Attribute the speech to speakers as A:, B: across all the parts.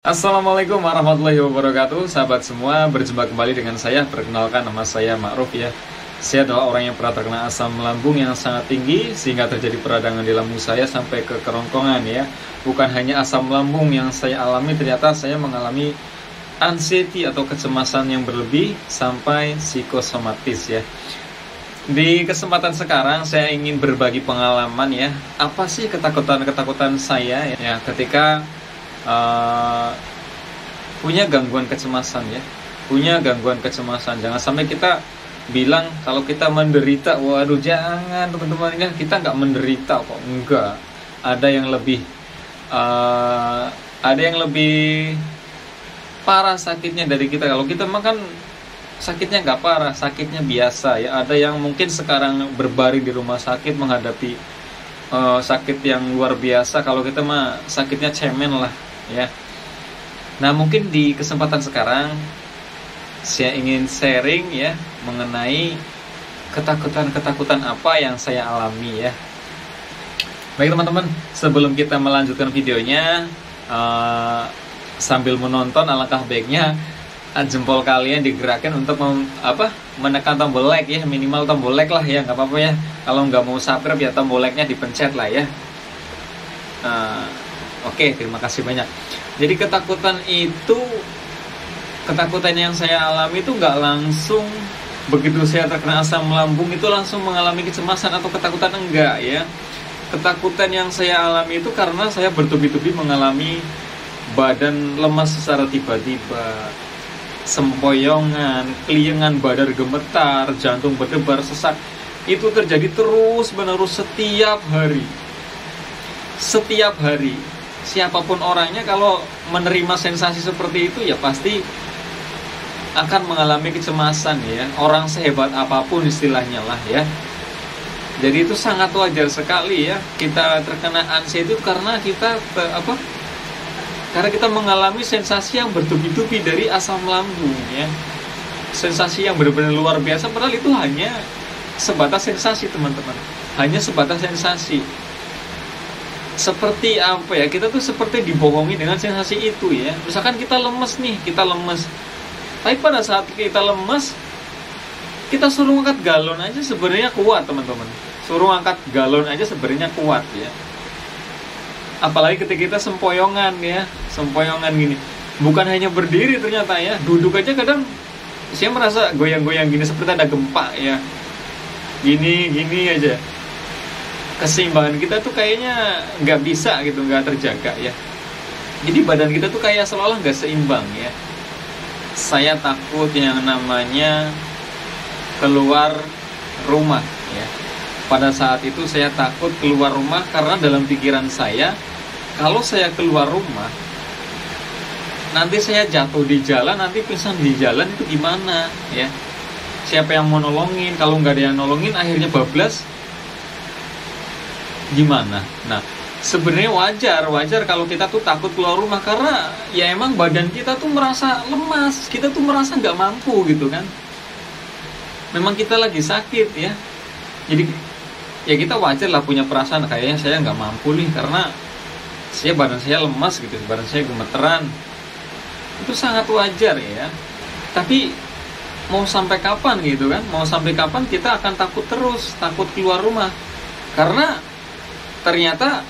A: Assalamualaikum warahmatullahi wabarakatuh. Sahabat semua, berjumpa kembali dengan saya. Perkenalkan, nama saya Ma'ruf ya. Saya adalah orang yang pernah terkena asam lambung yang sangat tinggi sehingga terjadi peradangan di lambung saya sampai ke kerongkongan ya. Bukan hanya asam lambung yang saya alami, ternyata saya mengalami anxiety atau kecemasan yang berlebih sampai psikosomatis ya. Di kesempatan sekarang saya ingin berbagi pengalaman ya. Apa sih ketakutan-ketakutan saya ya ketika punya gangguan kecemasan ya, jangan sampai kita bilang kalau kita menderita. Waduh, jangan teman-teman ya, kita nggak menderita kok, enggak. Ada yang lebih parah sakitnya dari kita. Kalau kita makan sakitnya nggak parah, sakitnya biasa ya. Ada yang mungkin sekarang berbaring di rumah sakit menghadapi sakit yang luar biasa. Kalau kita mah sakitnya cemen lah ya. Nah, mungkin di kesempatan sekarang saya ingin sharing ya mengenai ketakutan-ketakutan apa yang saya alami ya. Baik teman-teman, sebelum kita melanjutkan videonya, sambil menonton alangkah baiknya jempol kalian digerakkan untuk menekan tombol like ya, minimal tombol like lah ya, nggak apa-apa ya. Kalau nggak mau subscribe ya tombol like-nya dipencet lah ya. Oke, terima kasih banyak. Jadi ketakutan yang saya alami itu nggak langsung begitu saya terkena asam lambung itu langsung mengalami kecemasan atau ketakutan, enggak ya. Ketakutan yang saya alami itu karena saya bertubi-tubi mengalami badan lemas secara tiba-tiba, sempoyongan, keliengan badan gemetar, jantung berdebar sesak. Itu terjadi terus-menerus setiap hari. Siapapun orangnya kalau menerima sensasi seperti itu ya pasti akan mengalami kecemasan ya. Orang sehebat apapun istilahnya lah ya. Jadi itu sangat wajar sekali ya kita terkena anxiety itu karena karena kita mengalami sensasi yang bertubi-tubi dari asam lambung ya. Sensasi yang benar-benar luar biasa, padahal itu hanya sebatas sensasi teman-teman. Hanya sebatas sensasi. Seperti apa ya, kita tuh seperti dibohongi dengan sensasi itu ya. Misalkan kita lemes. Tapi pada saat kita lemes, kita suruh angkat galon aja sebenarnya kuat teman-teman. Suruh angkat galon aja sebenarnya kuat ya. Apalagi ketika kita sempoyongan gini. Bukan hanya berdiri ternyata ya, duduk aja kadang saya merasa goyang-goyang gini seperti ada gempa ya. Gini aja. Keseimbangan kita tuh kayaknya nggak bisa gitu, nggak terjaga ya. Jadi badan kita tuh kayak seolah-olah nggak seimbang ya. Saya takut yang namanya keluar rumah ya. Pada saat itu saya takut keluar rumah karena dalam pikiran saya, kalau saya keluar rumah nanti saya jatuh di jalan, nanti pingsan di jalan, itu gimana ya. Siapa yang mau nolongin? Kalau nggak ada yang nolongin akhirnya bablas, gimana? Nah, sebenarnya wajar kalau kita tuh takut keluar rumah karena ya emang badan kita tuh merasa lemas, kita tuh merasa nggak mampu gitu kan. Memang kita lagi sakit ya. Jadi ya kita wajar lah punya perasaan kayaknya saya nggak mampu nih karena badan saya lemas gitu, badan saya gemeteran. Itu sangat wajar ya. Tapi mau sampai kapan gitu kan? Mau sampai kapan kita akan takut terus, takut keluar rumah? Karena ternyata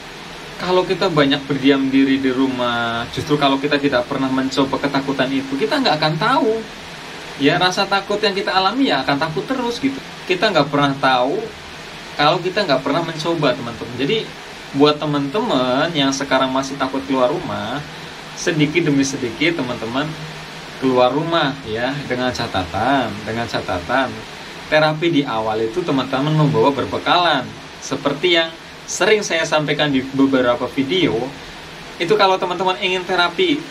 A: kalau kita banyak berdiam diri di rumah, justru kalau kita tidak pernah mencoba ketakutan itu, kita nggak akan tahu ya, rasa takut yang kita alami ya akan takut terus gitu. Kita nggak pernah tahu kalau kita nggak pernah mencoba teman-teman. Jadi buat teman-teman yang sekarang masih takut keluar rumah, sedikit demi sedikit teman-teman keluar rumah ya, dengan catatan terapi di awal itu teman-teman membawa berbekalan seperti yang sering saya sampaikan di beberapa video. Itu kalau teman-teman ingin terapi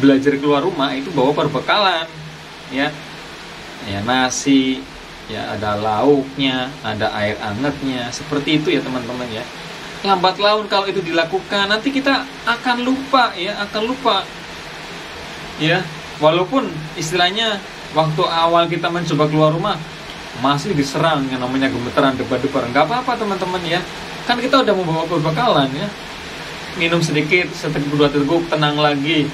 A: belajar keluar rumah, itu bawa perbekalan ya nasi ya, ada lauknya, ada air hangatnya, seperti itu ya teman-teman ya. Lambat laun kalau itu dilakukan nanti kita akan lupa ya. Walaupun istilahnya waktu awal kita mencoba keluar rumah masih diserang yang namanya gemeteran, debar-debar, nggak apa-apa teman-teman ya. Kan kita udah membawa perbekalan ya. Minum sedikit, seteguk dua teguk, tenang lagi.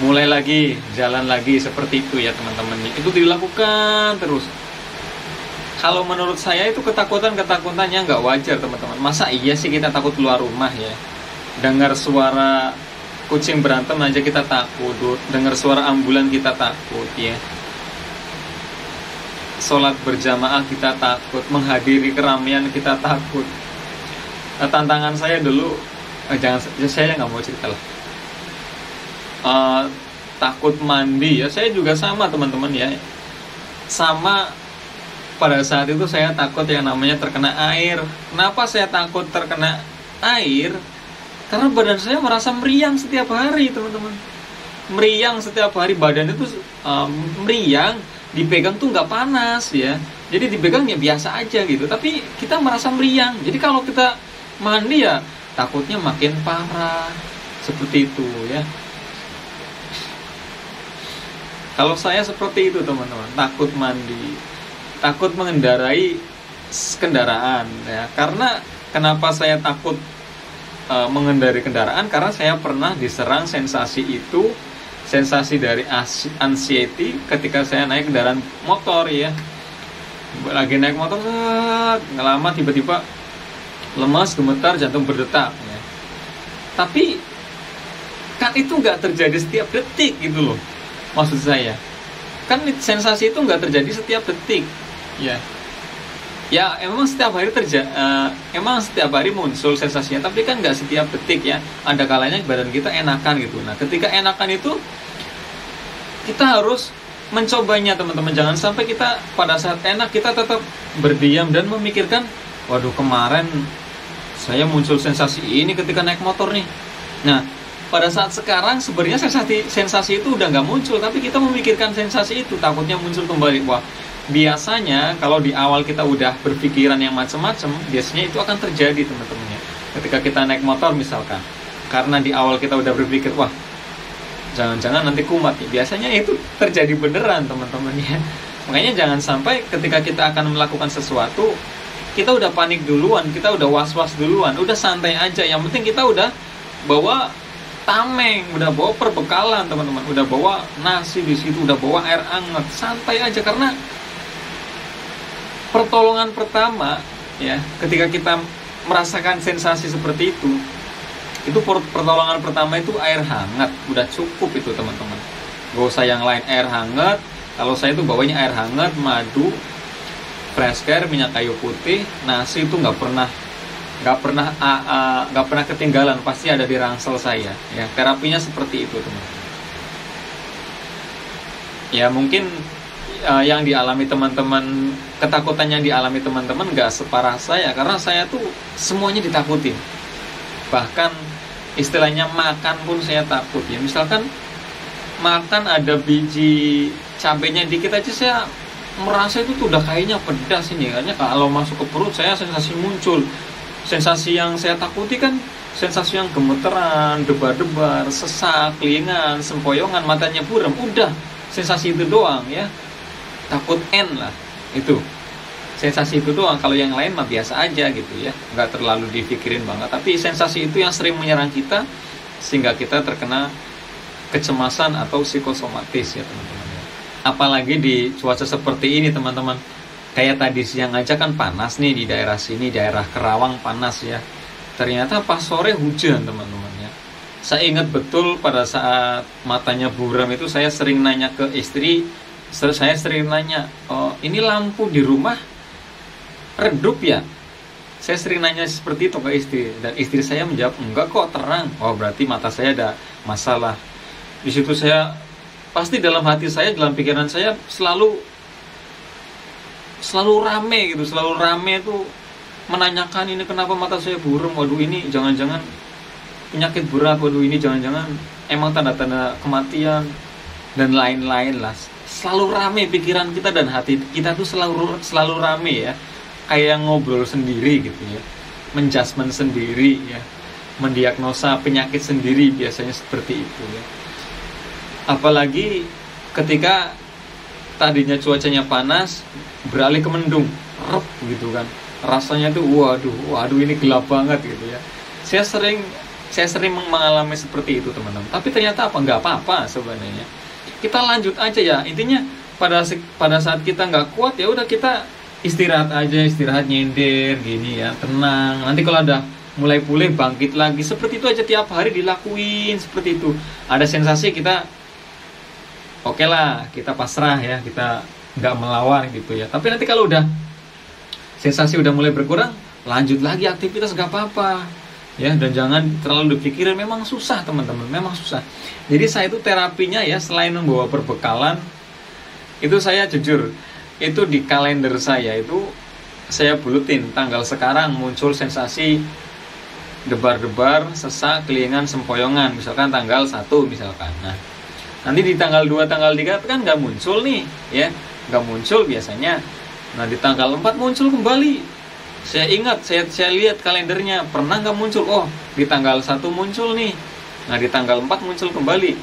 A: mulai lagi, jalan lagi, seperti itu ya teman-teman. Itu dilakukan terus. Kalau menurut saya itu ketakutannya nggak wajar teman-teman. Masa iya sih kita takut keluar rumah ya? Dengar suara kucing berantem aja kita takut, dengar suara ambulan kita takut ya. Sholat berjamaah kita takut, menghadiri keramaian kita takut. Tantangan saya dulu, saya nggak mau cerita lah. Takut mandi ya, saya juga sama teman-teman ya. Sama, pada saat itu saya takut yang namanya terkena air. Kenapa saya takut terkena air? Karena badan saya merasa meriang setiap hari teman-teman. Meriang setiap hari, badan itu meriang. Dipegang tuh nggak panas ya, jadi dipegang ya biasa aja gitu, tapi kita merasa meriang. Jadi kalau kita mandi ya takutnya makin parah, seperti itu ya. Kalau saya seperti itu teman-teman, takut mandi, takut mengendarai kendaraan ya. Karena kenapa saya takut mengendarai kendaraan? Karena saya pernah diserang sensasi itu, sensasi dari anxiety ketika saya naik kendaraan motor ya. Lagi naik motor, nggak lama tiba-tiba lemas, gemetar, jantung berdetak ya. Tapi kan itu nggak terjadi setiap detik gitu loh. Maksud saya, kan sensasi itu nggak terjadi setiap detik ya. Ya emang setiap hari emang setiap hari muncul sensasinya, tapi kan nggak setiap detik ya. Ada kalanya badan kita enakan gitu. Nah ketika enakan itu kita harus mencobanya teman-teman. Jangan sampai kita pada saat enak kita tetap berdiam dan memikirkan, waduh kemarin saya muncul sensasi ini ketika naik motor nih. Nah pada saat sekarang sebenarnya sensasi itu udah nggak muncul, tapi kita memikirkan sensasi itu, takutnya muncul kembali. Wah, biasanya kalau di awal kita udah berpikiran yang macam-macam, biasanya itu akan terjadi teman-teman ya. Ketika kita naik motor misalkan, karena di awal kita udah berpikir, wah jangan-jangan nanti kumat nih, biasanya itu terjadi beneran teman-teman ya. Makanya jangan sampai ketika kita akan melakukan sesuatu, kita udah panik duluan, kita udah was-was duluan. Udah santai aja, yang penting kita udah bawa tameng, udah bawa perbekalan teman-teman, udah bawa nasi di situ, udah bawa air hangat, santai aja. Karena pertolongan pertama ya, ketika kita merasakan sensasi seperti itu pertolongan pertama itu air hangat, udah cukup itu teman-teman. Gak usah yang lain, air hangat. Kalau saya itu bawanya air hangat, madu, fresh care, minyak kayu putih, nasi itu nggak pernah ketinggalan, pasti ada di ransel saya ya. Terapinya seperti itu teman-teman. Ya mungkin yang dialami teman-teman, ketakutan yang dialami teman-teman nggak separah saya, karena saya tuh semuanya ditakutin. Bahkan istilahnya makan pun saya takut ya. Misalkan makan ada biji cabenya dikit aja saya merasa itu tuh udah kayaknya pedas ini. Kayaknya kalau masuk ke perut saya sensasi muncul. Sensasi yang saya takuti kan sensasi yang gemeteran, debar-debar, sesak, kelingan, sempoyongan, matanya buram. Udah sensasi itu doang ya. Takut lah itu. Sensasi itu doang, kalau yang lain mah biasa aja gitu ya, nggak terlalu dipikirin banget. Tapi sensasi itu yang sering menyerang kita, sehingga kita terkena kecemasan atau psikosomatis ya teman-teman. Apalagi di cuaca seperti ini teman-teman. Kayak tadi siang aja kan panas nih di daerah sini, daerah Kerawang panas ya. Ternyata pas sore hujan teman-teman ya. Saya ingat betul pada saat matanya buram itu saya sering nanya ke istri, saya sering nanya, oh, ini lampu di rumah redup ya? Saya sering nanya seperti itu ke istri, dan istri saya menjawab enggak kok, terang. Oh berarti mata saya ada masalah. Di situ saya pasti dalam hati saya, dalam pikiran saya selalu rame gitu, selalu rame tuh menanyakan ini kenapa mata saya buram, waduh ini jangan-jangan penyakit berat, waduh ini jangan-jangan emang tanda-tanda kematian dan lain-lain lah. Selalu rame pikiran kita dan hati kita tuh selalu rame ya. Kayak ngobrol sendiri gitu ya, menjudgment sendiri ya, mendiagnosa penyakit sendiri, biasanya seperti itu ya. Apalagi ketika tadinya cuacanya panas beralih ke mendung, gitu kan, rasanya tuh waduh ini gelap banget gitu ya. Saya Saya sering mengalami seperti itu teman-teman. Tapi ternyata nggak apa-apa sebenarnya. Kita lanjut aja ya. Intinya pada saat kita nggak kuat ya udah kita istirahat aja, istirahat nyender gini ya, tenang. Nanti kalau ada mulai pulih bangkit lagi. Seperti itu aja tiap hari dilakuin seperti itu. Ada sensasi kita oke lah, kita pasrah ya, kita nggak melawan gitu ya. Tapi nanti kalau udah sensasi udah mulai berkurang, lanjut lagi aktivitas nggak apa-apa ya. Dan jangan terlalu dipikirin, memang susah teman-teman, memang susah. Jadi saya itu terapinya ya, selain membawa perbekalan, itu saya jujur, itu di kalender saya itu saya bulutin tanggal sekarang muncul sensasi debar-debar, sesak, kelingan, sempoyongan, misalkan tanggal 1 misalkan. Nah, nanti di tanggal 2, tanggal 3 kan nggak muncul nih ya, nggak muncul biasanya. Nah, di tanggal 4 muncul kembali. Saya ingat, saya lihat kalendernya, pernah nggak muncul? Oh, di tanggal 1 muncul nih. Nah, di tanggal 4 muncul kembali.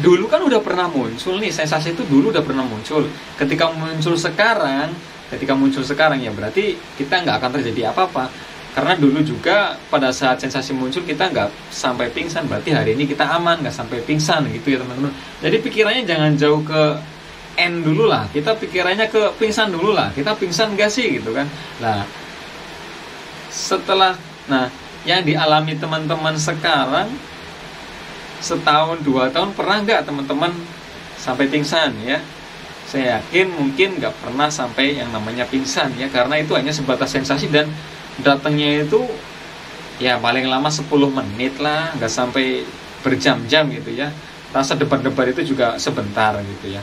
A: Dulu kan udah pernah muncul nih, sensasi itu dulu udah pernah muncul. Ketika muncul sekarang ya berarti kita nggak akan terjadi apa-apa. Karena dulu juga pada saat sensasi muncul kita nggak sampai pingsan, berarti hari ini kita aman, nggak sampai pingsan gitu ya teman-teman. Jadi pikirannya jangan jauh ke N dulu lah, kita pikirannya ke pingsan dulu lah, kita pingsan gak sih gitu kan. Nah setelah, yang dialami teman-teman sekarang setahun 2 tahun, pernah nggak teman-teman sampai pingsan ya? Saya yakin mungkin nggak pernah sampai yang namanya pingsan ya, karena itu hanya sebatas sensasi dan datangnya itu ya paling lama 10 menit lah, nggak sampai berjam-jam gitu ya. Rasa debar-debar itu juga sebentar gitu ya.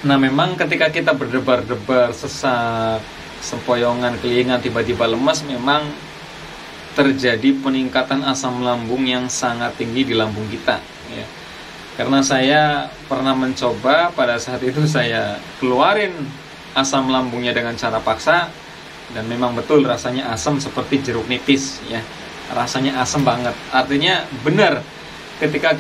A: Nah memang ketika kita berdebar-debar, sesak, sempoyongan, kelingan, tiba-tiba lemas, memang terjadi peningkatan asam lambung yang sangat tinggi di lambung kita ya. Karena saya pernah mencoba, pada saat itu saya keluarin asam lambungnya dengan cara paksa, dan memang betul rasanya asam seperti jeruk nipis ya, rasanya asam banget. Artinya benar, ketika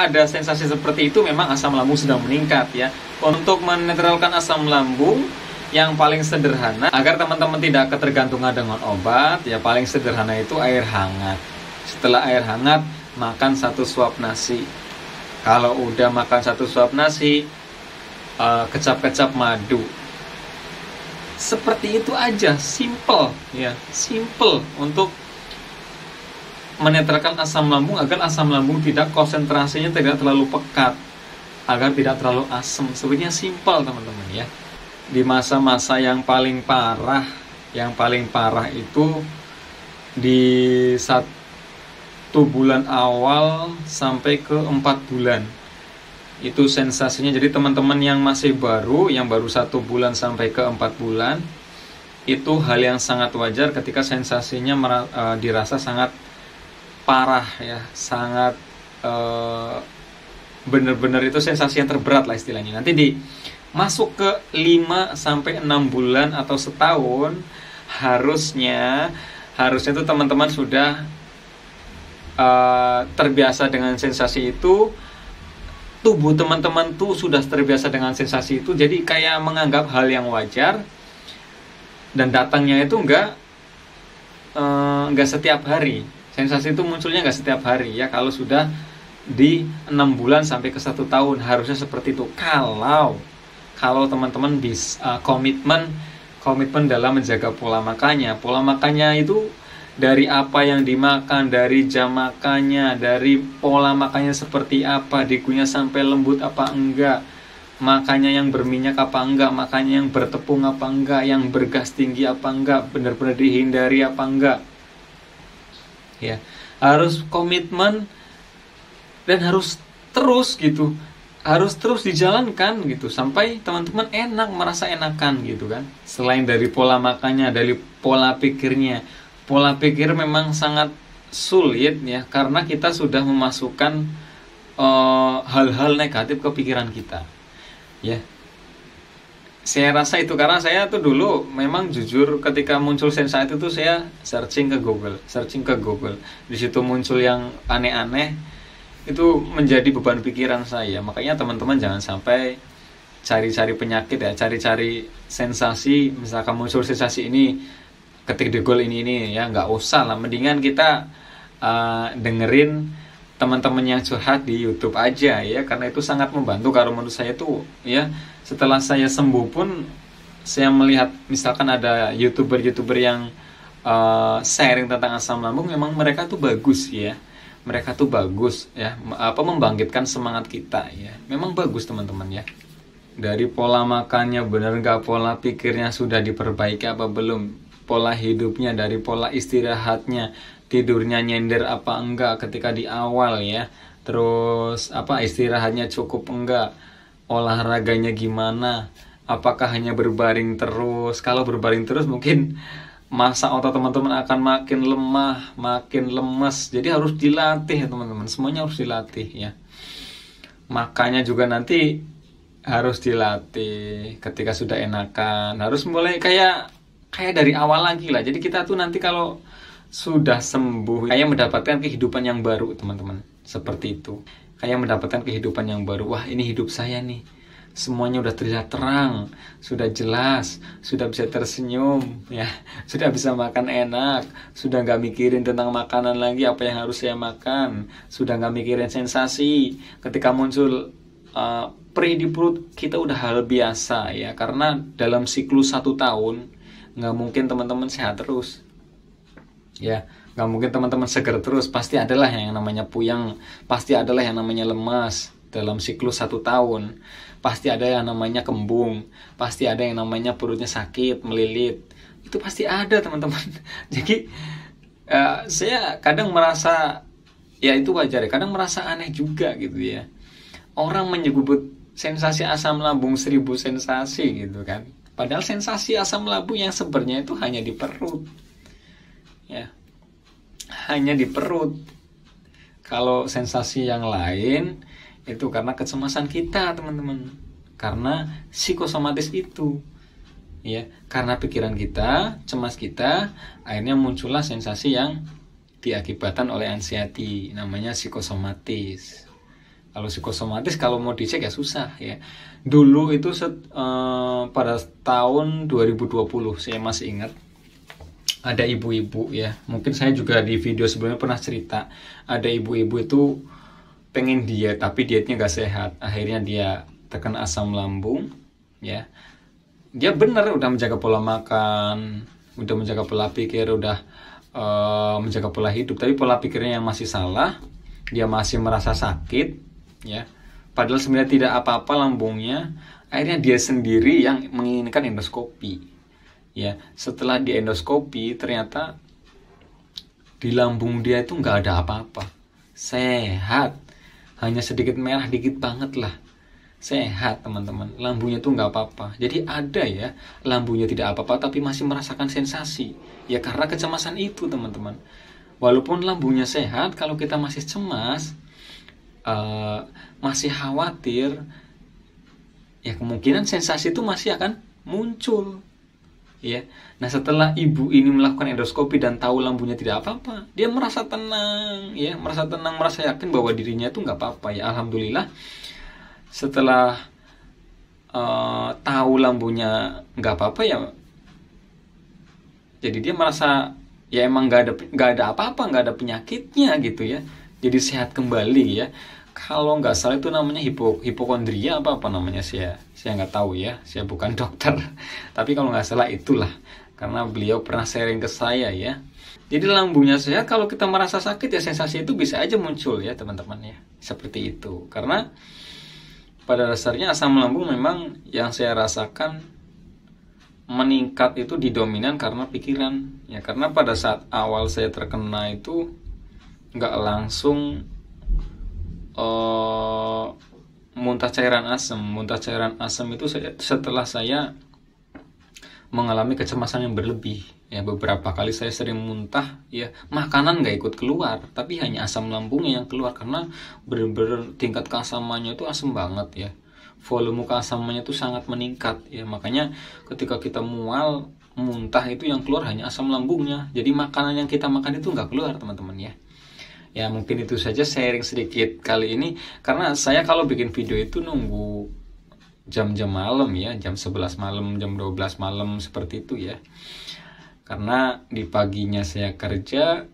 A: ada sensasi seperti itu memang asam lambung sedang meningkat ya. Untuk menetralkan asam lambung yang paling sederhana, agar teman-teman tidak ketergantungan dengan obat ya, paling sederhana itu air hangat. Setelah air hangat, makan 1 suap nasi. Kalau udah makan 1 suap nasi, kecap-kecap madu. Seperti itu aja, simple ya, simple untuk menetralkan asam lambung agar asam lambung tidak, konsentrasinya tidak terlalu pekat, agar tidak terlalu asam. Sebenarnya simple teman-teman ya. Di masa-masa yang paling parah itu di 1 bulan awal sampai ke 4 bulan. Itu sensasinya. Jadi teman-teman yang masih baru, yang baru 1 bulan sampai ke 4 bulan, itu hal yang sangat wajar ketika sensasinya dirasa sangat parah ya, sangat benar-benar itu sensasi yang terberat lah istilahnya. Nanti masuk ke 5 sampai 6 bulan atau setahun, harusnya itu teman-teman sudah terbiasa dengan sensasi itu. Tubuh teman-teman tuh sudah terbiasa dengan sensasi itu, jadi kayak menganggap hal yang wajar, dan datangnya itu enggak setiap hari. Sensasi itu munculnya enggak setiap hari ya. Kalau sudah di 6 bulan sampai ke 1 tahun harusnya seperti itu. Kalau teman-teman bisa komitmen dalam menjaga pola makannya. Pola makannya itu dari apa yang dimakan, dari jam makannya, dari pola makannya seperti apa, dikunyah sampai lembut apa enggak, makannya yang berminyak apa enggak, makannya yang bertepung apa enggak, yang bergas tinggi apa enggak, benar-benar dihindari apa enggak. Ya, harus komitmen dan harus terus gitu. Harus terus dijalankan gitu sampai teman-teman merasa enakan gitu kan. Selain dari pola makannya, dari pola pikirnya. Pola pikir memang sangat sulit ya, karena kita sudah memasukkan hal-hal negatif ke pikiran kita ya. Saya rasa itu karena saya tuh dulu memang jujur ketika muncul sensasi itu saya searching ke Google. Di situ muncul yang aneh-aneh, itu menjadi beban pikiran saya. Makanya teman-teman jangan sampai cari-cari penyakit ya, cari-cari sensasi. Misalkan muncul sensasi ini, ketik di Google ini ya, nggak usah lah, mendingan kita dengerin teman-teman yang curhat di YouTube aja ya, karena itu sangat membantu. Kalau menurut saya tuh ya, setelah saya sembuh pun saya melihat misalkan ada YouTuber yang sharing tentang asam lambung, memang mereka tuh bagus ya, mereka tuh bagus ya, membangkitkan semangat kita ya, memang bagus teman-teman ya. Dari pola makannya bener nggak, pola pikirnya sudah diperbaiki apa belum, pola hidupnya, dari pola istirahatnya, tidurnya nyender apa enggak ketika di awal ya, terus istirahatnya cukup enggak, olahraganya gimana, apakah hanya berbaring terus. Kalau berbaring terus mungkin masa otot teman-teman akan makin lemah, makin lemes. Jadi harus dilatih ya teman-teman, semuanya harus dilatih ya. Makanya juga nanti harus dilatih ketika sudah enakan, harus mulai kayak dari awal lagi lah. Jadi kita tuh nanti kalau sudah sembuh kayak mendapatkan kehidupan yang baru teman-teman, seperti itu, kayak mendapatkan kehidupan yang baru. Wah, ini hidup saya nih, semuanya udah terlihat terang, sudah jelas, sudah bisa tersenyum ya, sudah bisa makan enak, sudah nggak mikirin tentang makanan lagi, apa yang harus saya makan, sudah nggak mikirin sensasi ketika muncul perih di perut, kita udah hal biasa ya, karena dalam siklus 1 tahun nggak mungkin teman-teman sehat terus ya, nggak mungkin teman-teman seger terus, pasti adalah yang namanya puyeng, pasti adalah yang namanya lemas. Dalam siklus 1 tahun pasti ada yang namanya kembung, pasti ada yang namanya perutnya sakit, melilit, itu pasti ada teman-teman. Jadi saya kadang merasa ya itu wajar ya, kadang merasa aneh juga gitu ya, orang menyebut sensasi asam lambung 1000 sensasi gitu kan, padahal sensasi asam lambung yang sebenarnya itu hanya di perut ya, hanya di perut. Kalau sensasi yang lain itu karena kecemasan kita teman-teman, karena psikosomatis itu ya, karena pikiran kita, cemas kita, akhirnya muncullah sensasi yang diakibatkan oleh anxiety, namanya psikosomatis. Kalau psikosomatis kalau mau dicek ya susah ya. Dulu itu pada tahun 2020 saya masih ingat, ada ibu-ibu ya, mungkin saya juga di video sebelumnya pernah cerita, ada ibu-ibu itu pengen diet tapi dietnya gak sehat, akhirnya dia terkena asam lambung ya. Dia bener udah menjaga pola makan, udah menjaga pola pikir, udah menjaga pola hidup, tapi pola pikirnya yang masih salah, dia masih merasa sakit ya, padahal sebenarnya tidak apa-apa lambungnya. Akhirnya dia sendiri yang menginginkan endoskopi ya. Setelah di endoskopi ternyata di lambung dia itu nggak ada apa-apa, sehat, hanya sedikit merah dikit banget lah, sehat teman-teman, lambungnya tuh nggak apa-apa. Jadi ada ya, lambungnya tidak apa-apa tapi masih merasakan sensasi ya, karena kecemasan itu teman-teman. Walaupun lambungnya sehat, kalau kita masih cemas, masih khawatir ya, kemungkinan sensasi itu masih akan muncul ya. Nah, setelah ibu ini melakukan endoskopi dan tahu lambungnya tidak apa-apa, dia merasa tenang ya, merasa tenang, merasa yakin bahwa dirinya itu nggak apa-apa ya. Alhamdulillah, setelah tahu lambungnya nggak apa-apa ya, jadi dia merasa ya emang nggak ada apa-apa, nggak ada penyakitnya gitu ya, jadi sehat kembali ya. Kalau nggak salah itu namanya hipokondria apa namanya, saya nggak tahu ya, saya bukan dokter. Tapi kalau nggak salah itulah, karena beliau pernah sharing ke saya ya. Jadi lambungnya sehat, kalau kita merasa sakit ya sensasi itu bisa aja muncul ya teman-teman ya, seperti itu. Karena pada dasarnya asam lambung memang yang saya rasakan meningkat itu didominan karena pikiran ya. Karena pada saat awal saya terkena itu nggak langsung muntah cairan asam itu setelah saya mengalami kecemasan yang berlebih ya. Beberapa kali saya sering muntah ya, makanan nggak ikut keluar tapi hanya asam lambungnya yang keluar, karena benar-benar tingkat keasamannya itu asam banget ya, volume keasamannya itu sangat meningkat ya. Makanya ketika kita mual, muntah itu yang keluar hanya asam lambungnya, jadi makanan yang kita makan itu nggak keluar teman-teman ya. Ya mungkin itu saja sharing sedikit kali ini, karena saya kalau bikin video itu nunggu jam-jam malam ya, jam 11 malam, jam 12 malam seperti itu ya. Karena di paginya saya kerja,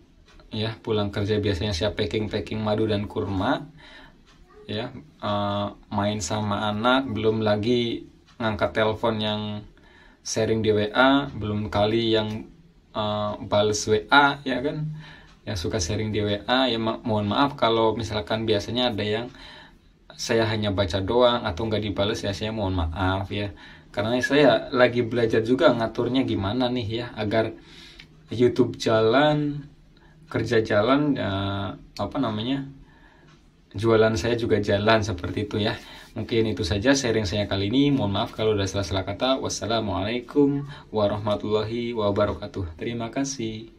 A: ya pulang kerja biasanya saya packing madu dan kurma, ya main sama anak, belum lagi ngangkat telepon yang sharing di WA, belum kali yang bales WA, ya kan, yang suka sharing di WA. Ya mohon maaf kalau misalkan biasanya ada yang saya hanya baca doang atau nggak dibales, ya saya mohon maaf ya, karena saya lagi belajar juga ngaturnya gimana nih ya agar YouTube jalan, kerja jalan, jualan saya juga jalan, seperti itu ya. Mungkin itu saja sharing saya kali ini. Mohon maaf kalau ada salah-salah kata. Wassalamualaikum warahmatullahi wabarakatuh. Terima kasih.